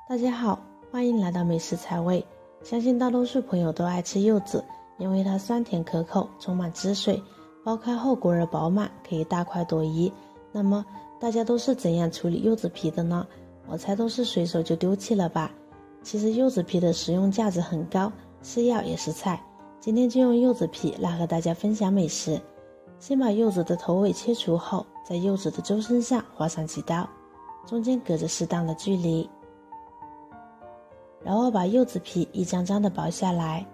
大家好，欢迎来到美食财味。相信大多数朋友都爱吃柚子，因为它酸甜可口，充满汁水，剥开后果肉饱满，可以大快朵颐。那么大家都是怎样处理柚子皮的呢？我猜都是随手就丢弃了吧。其实柚子皮的食用价值很高，是药也是菜。今天就用柚子皮来和大家分享美食。先把柚子的头尾切除后，在柚子的周身上划上几刀，中间隔着适当的距离，然后把柚子皮一张张的剥下来。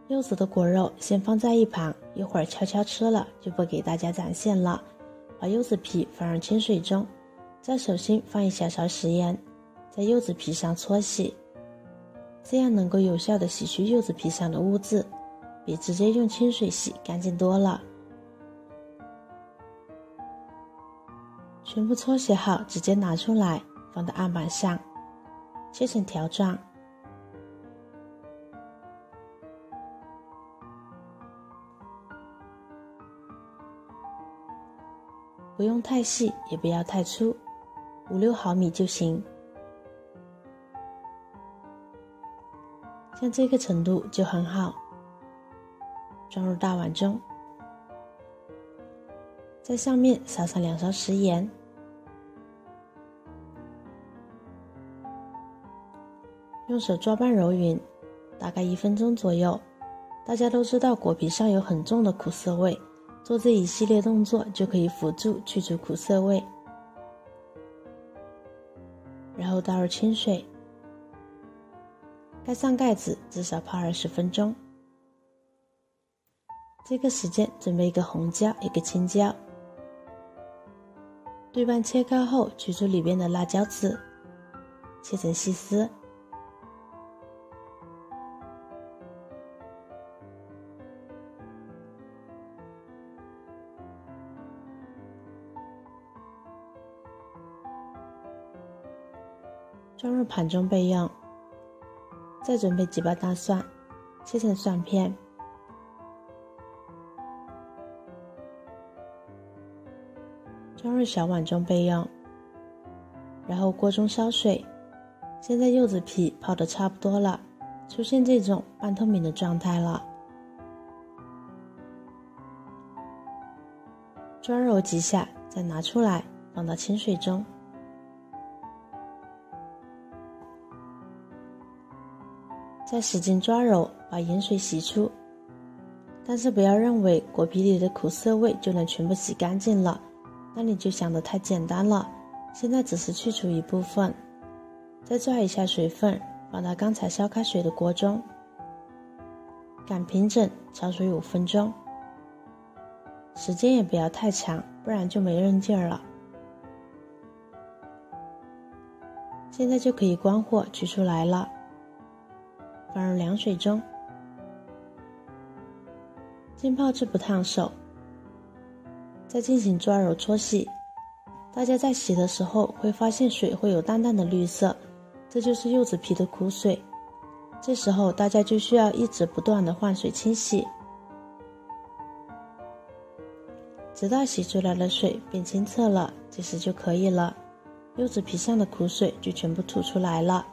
柚子的果肉先放在一旁，一会儿悄悄吃了就不给大家展现了。把柚子皮放入清水中，在手心放一小勺食盐，在柚子皮上搓洗，这样能够有效的洗去柚子皮上的污渍，比直接用清水洗干净多了。全部搓洗好，直接拿出来放到案板上，切成条状。不用太细，也不要太粗，5-6毫米就行。像这个程度就很好。装入大碗中，在上面撒上2勺食盐，用手抓拌揉匀，大概1分钟左右。大家都知道果皮上有很重的苦涩味，做这一系列动作就可以辅助去除苦涩味。然后倒入清水，盖上盖子，至少泡20分钟。这个时间准备一个红椒，一个青椒，对半切开后取出里边的辣椒籽，切成细丝。装入盘中备用。再准备几把大蒜，切成蒜片，装入小碗中备用。然后锅中烧水，现在柚子皮泡得差不多了，出现这种半透明的状态了。抓揉几下，再拿出来放到清水中。再使劲抓揉，把盐水洗出，但是不要认为果皮里的苦涩味就能全部洗干净了，那你就想得太简单了。现在只是去除一部分，再抓一下水分，放到刚才烧开水的锅中，擀平整，焯水5分钟，时间也不要太长，不然就没韧劲儿了。现在就可以关火取出来了，放入凉水中，浸泡至不烫手，再进行抓揉搓洗。大家在洗的时候会发现水会有淡淡的绿色，这就是柚子皮的苦水。这时候大家就需要一直不断的换水清洗，直到洗出来的水变清澈了，这时就可以了，柚子皮上的苦水就全部吐出来了。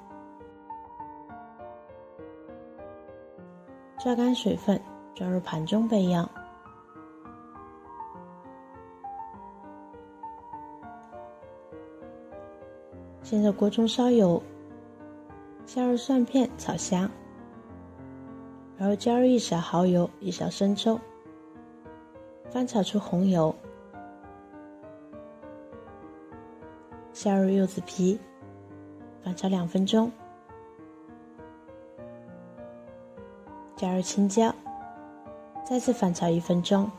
抓干水分，装入盘中备用。现在锅中烧油，下入蒜片炒香，然后加入1勺蚝油，1勺生抽，翻炒出红油，下入柚子皮，翻炒2分钟，加入青椒，再次翻炒1分钟，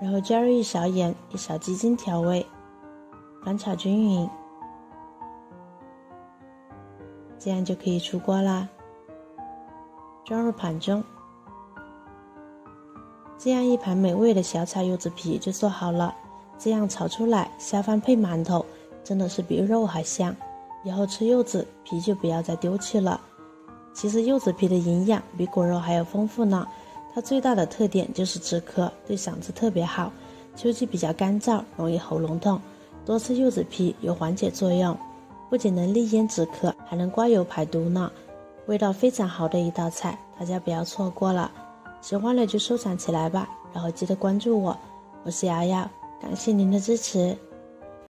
然后加入1勺盐，1勺鸡精调味，翻炒均匀，这样就可以出锅啦。装入盘中，这样一盘美味的小炒柚子皮就做好了。这样炒出来，下饭配馒头，真的是比肉还香。以后吃柚子皮就不要再丢弃了。其实柚子皮的营养比果肉还要丰富呢，它最大的特点就是止咳，对嗓子特别好。秋季比较干燥，容易喉咙痛，多吃柚子皮有缓解作用，不仅能利咽止咳，还能刮油排毒呢。味道非常好的一道菜，大家不要错过了。喜欢了就收藏起来吧，然后记得关注我，我是瑶瑶，感谢您的支持。